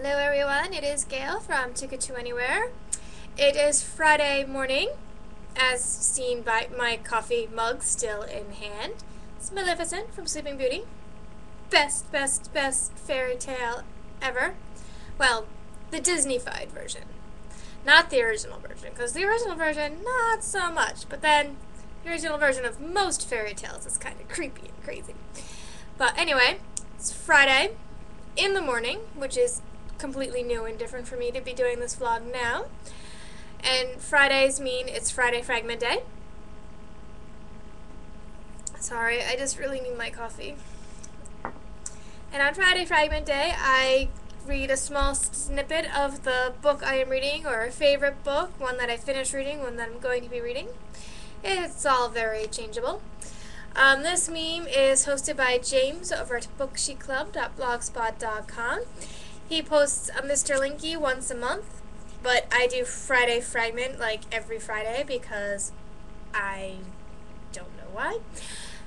Hello everyone, it is Gail from Ticket to Anywhere. It is Friday morning, as seen by my coffee mug still in hand. It's Maleficent from Sleeping Beauty. Best fairy tale ever. Well, the Disney-fied version. Not the original version, because the original version, not so much. But then, the original version of most fairy tales is kind of creepy and crazy. But anyway, it's Friday in the morning, which is completely new and different for me to be doing this vlog now. And Fridays mean it's Friday Fragment Day. Sorry, I just really need my coffee. And on Friday Fragment Day, I read a small snippet of the book I am reading, or a favorite book, one that I finished reading, one that I'm going to be reading. It's all very changeable. This meme is hosted by James over at booksheetclub.blogspot.com. He posts a Mr. Linky once a month, but I do Friday Fragment like every Friday because I don't know why,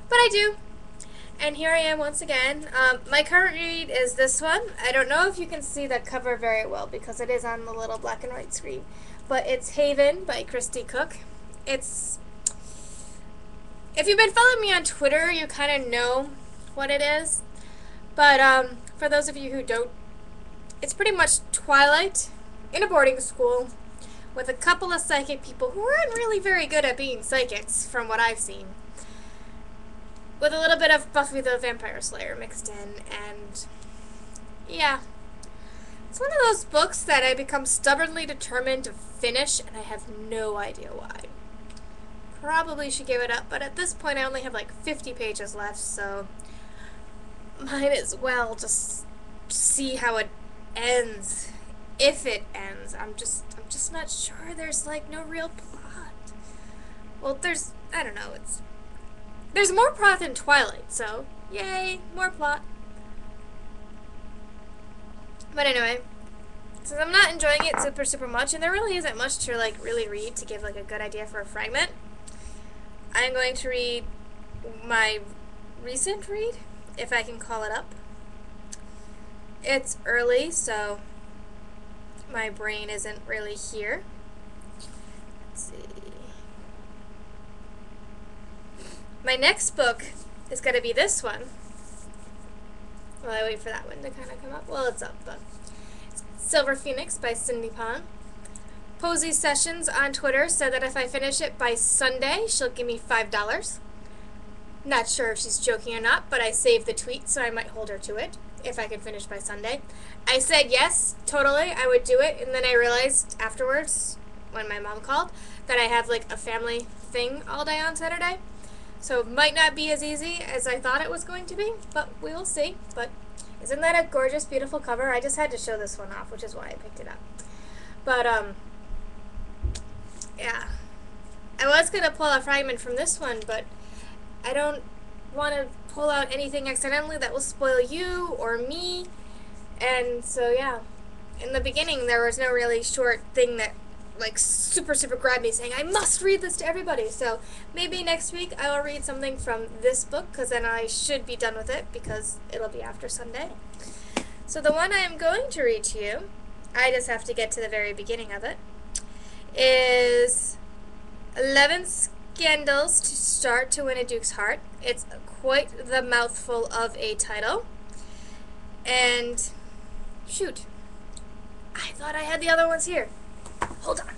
but I do. And here I am once again. My current read is this one. I don't know if you can see the cover very well because it is on the little black and white screen, but it's Haven by Christy Cook. If you've been following me on Twitter, you kind of know what it is, but for those of you who don't, it's pretty much Twilight in a boarding school with a couple of psychic people who aren't really very good at being psychics, from what I've seen, with a little bit of Buffy the Vampire Slayer mixed in, and yeah. It's one of those books that I become stubbornly determined to finish, and I have no idea why. Probably should give it up, but at this point I only have like 50 pages left, so might as well just see how it ends, if it ends. I'm just not sure. There's like no real plot. Well, I don't know, there's more plot than Twilight, so yay, more plot. But anyway, since I'm not enjoying it super much, and there really isn't much to like really read to give like a good idea for a fragment, I'm going to read my recent read, if I can call it up. It's early, so my brain isn't really here. Let's see. My next book is going to be this one. While I wait for that one to kind of come up. Well, it's up, but it's Silver Phoenix by Cindy Pong. Posy Sessions on Twitter said that if I finish it by Sunday, she'll give me $5. Not sure if she's joking or not, but I saved the tweet, so I might hold her to it if I can finish by Sunday. I said yes, totally, I would do it, and then I realized afterwards, when my mom called, that I have like a family thing all day on Saturday. So it might not be as easy as I thought it was going to be, but we will see. But isn't that a gorgeous, beautiful cover? I just had to show this one off, which is why I picked it up. But, yeah. I was going to pull a fragment from this one, but I don't want to pull out anything accidentally that will spoil you or me. And so, yeah. In the beginning, there was no really short thing that like super grabbed me saying, I must read this to everybody. So maybe next week I will read something from this book, because then I should be done with it, because it'll be after Sunday. So the one I am going to read to you, I just have to get to the very beginning of it, is 11 Scandals to Start to Win a Duke's Heart. It's quite the mouthful of a title. And shoot, I thought I had the other ones here. Hold on.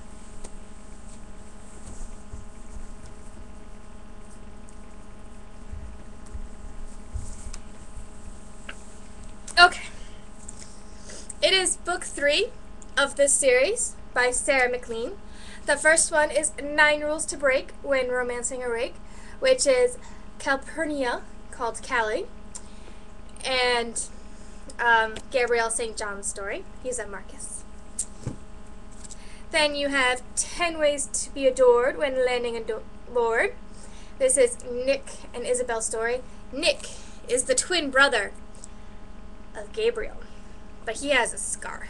Okay. It is book 3 of this series by Sarah McLean. The first one is 9 Rules to Break When Romancing a Rake, which is Calpurnia, called Callie, and Gabrielle St. John's story. He's a Marcus. Then you have 10 Ways to Be Adored When Landing a Lord. This is Nick and Isabel's story. Nick is the twin brother of Gabriel, but he has a scar.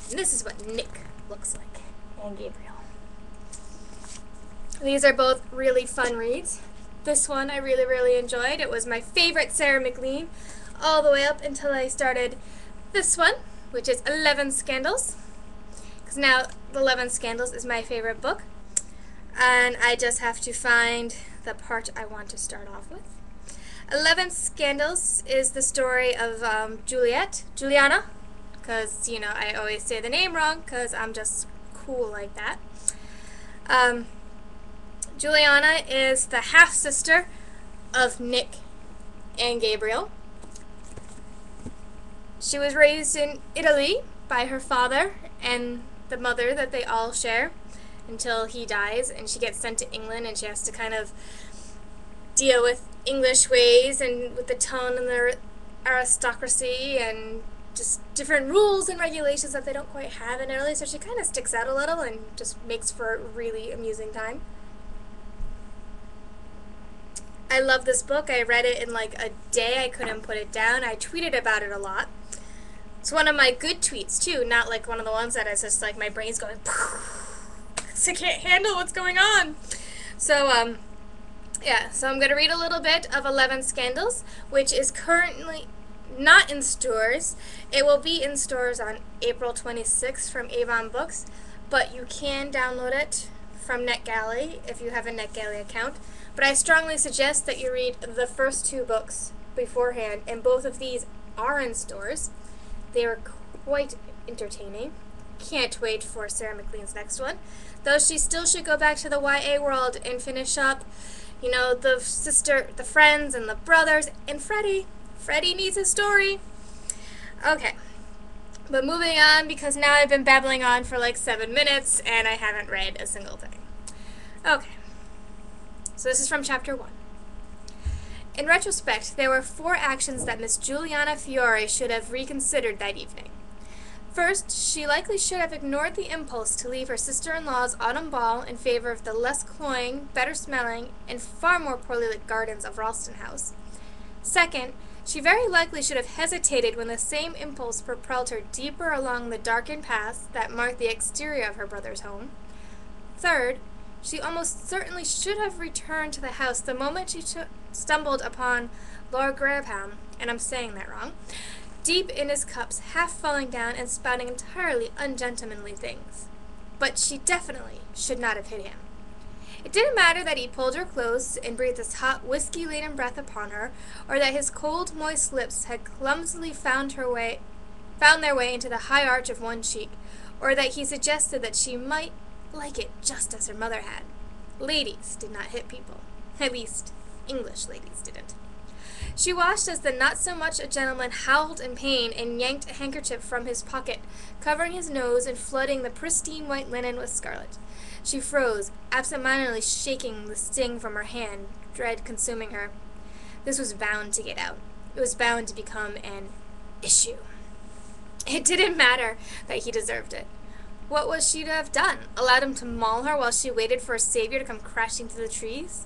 And this is what Nick looks like, and Gabriel. These are both really fun reads. This one I really enjoyed. It was my favorite Sarah McLean all the way up until I started this one, which is 11 Scandals. Because now, 11 Scandals is my favorite book. And I just have to find the part I want to start off with. 11 Scandals is the story of Juliana, because, you know, I always say the name wrong because I'm just cool like that. Juliana is the half-sister of Nick and Gabriel. She was raised in Italy by her father and the mother that they all share until he dies, and she gets sent to England, and she has to kind of deal with English ways and with the tone and the aristocracy and just different rules and regulations that they don't quite have in Italy, so she kind of sticks out a little and just makes for a really amusing time. I love this book. I read it in like a day. I couldn't put it down. I tweeted about it a lot. It's one of my good tweets too, not like one of the ones that is just like my brain's going because I can't handle what's going on. So yeah, so I'm going to read a little bit of 11 Scandals, which is currently not in stores. It will be in stores on April 26th from Avon Books, but you can download it from NetGalley if you have a NetGalley account. But I strongly suggest that you read the first 2 books beforehand, and both of these are in stores. They are quite entertaining. Can't wait for Sarah McLean's next one. Though she still should go back to the YA world and finish up, you know, the friends and the brothers, and Freddie. Freddie needs a story. Okay. But moving on, because now I've been babbling on for like 7 minutes and I haven't read a single thing. Okay. So this is from chapter 1. In retrospect, there were 4 actions that Miss Juliana Fiore should have reconsidered that evening. First, she likely should have ignored the impulse to leave her sister-in-law's autumn ball in favor of the less cloying, better-smelling, and far more poorly lit gardens of Ralston House. Second, she very likely should have hesitated when the same impulse propelled her deeper along the darkened paths that marked the exterior of her brother's home. Third, she almost certainly should have returned to the house the moment she stumbled upon Lord Graham, and I'm saying that wrong, deep in his cups, half falling down and spouting entirely ungentlemanly things. But she definitely should not have hit him. It didn't matter that he pulled her close and breathed his hot, whiskey-laden breath upon her, or that his cold, moist lips had clumsily found their way into the high arch of one cheek, or that he suggested that she might like it just as her mother had. Ladies did not hit people. At least, English ladies didn't. She watched as the not-so-much-a-gentleman howled in pain and yanked a handkerchief from his pocket, covering his nose and flooding the pristine white linen with scarlet. She froze, absent-mindedly shaking the sting from her hand, dread consuming her. This was bound to get out. It was bound to become an issue. It didn't matter that he deserved it. What was she to have done? Allowed him to maul her while she waited for a savior to come crashing through the trees?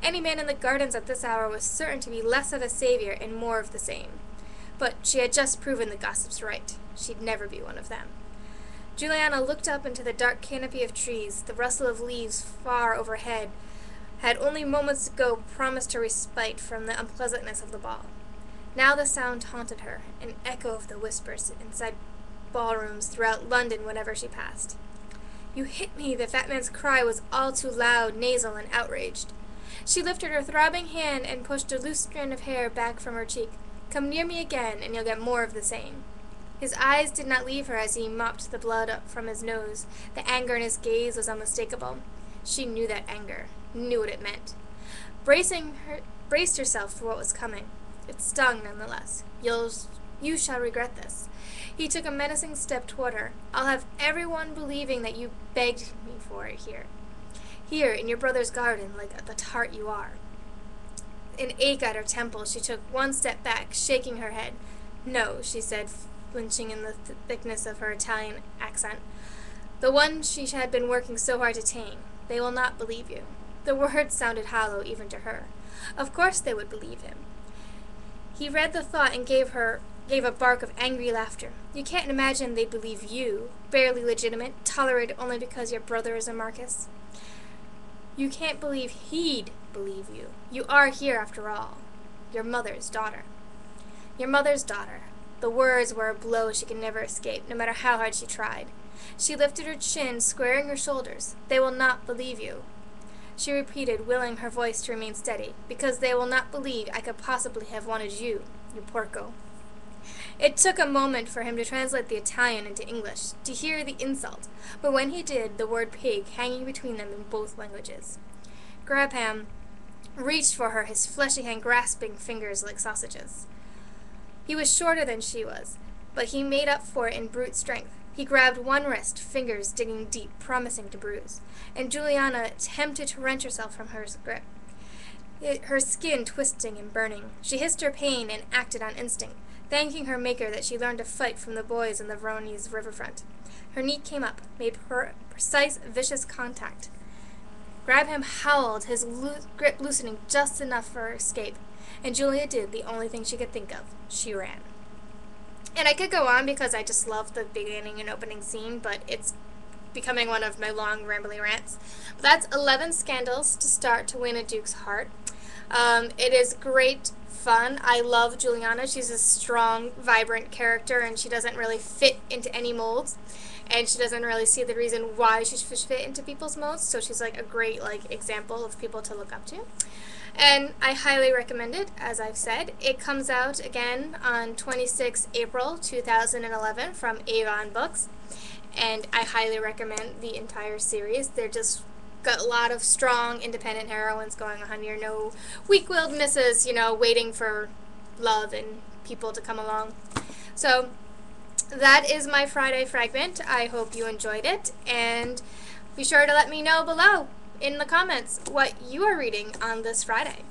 Any man in the gardens at this hour was certain to be less of a savior and more of the same. But she had just proven the gossips right. She'd never be one of them. Juliana looked up into the dark canopy of trees. The rustle of leaves far overhead had only moments ago promised her respite from the unpleasantness of the ball. Now the sound haunted her, an echo of the whispers inside ballrooms throughout London whenever she passed. "You hit me!" The fat man's cry was all too loud, nasal, and outraged. She lifted her throbbing hand and pushed a loose strand of hair back from her cheek. "Come near me again, and you'll get more of the same." His eyes did not leave her as he mopped the blood up from his nose. The anger in his gaze was unmistakable. She knew that anger, knew what it meant. Braced herself for what was coming. It stung nonetheless. You shall regret this." He took a menacing step toward her. "I'll have everyone believing that you begged me for it here. Here, in your brother's garden, like the tart you are." An ache at her temple, she took one step back, shaking her head. "No," she said, flinching in the thickness of her Italian accent. The one she had been working so hard to tame. "They will not believe you." The words sounded hollow even to her. Of course they would believe him. He read the thought and gave a bark of angry laughter. "You can't imagine they'd believe you, barely legitimate, tolerated only because your brother is a Marcus. You can't believe he'd believe you. You are here, after all. Your mother's daughter." Your mother's daughter. The words were a blow she could never escape, no matter how hard she tried. She lifted her chin, squaring her shoulders. "They will not believe you," she repeated, willing her voice to remain steady, "because they will not believe I could possibly have wanted you, you porco." It took a moment for him to translate the Italian into English, to hear the insult, but when he did, the word pig hanging between them in both languages. Graham reached for her, his fleshy hand grasping fingers like sausages. He was shorter than she was, but he made up for it in brute strength. He grabbed one wrist, fingers digging deep, promising to bruise, and Juliana attempted to wrench herself from her grip, her skin twisting and burning. She hissed her pain and acted on instinct, thanking her maker that she learned to fight from the boys in the Veronese riverfront. Her knee came up, made precise, vicious contact. Grabham howled, his grip loosening just enough for her escape, and Julia did the only thing she could think of. She ran. And I could go on because I just love the beginning and opening scene, but it's becoming one of my long, rambly rants. But that's 11 scandals to start to win a duke's heart. It is great fun. I love Juliana. She's a strong, vibrant character, and she doesn't really fit into any molds. And she doesn't really see the reason why she should fit into people's molds. So she's like a great example of people to look up to. And I highly recommend it, as I've said. It comes out again on 26 April 2011 from Avon Books. And I highly recommend the entire series. They're just got a lot of strong, independent heroines going on here. No weak-willed misses, waiting for love and people to come along. So that is my Friday Fragment. I hope you enjoyed it. And be sure to let me know below in the comments what you are reading on this Friday.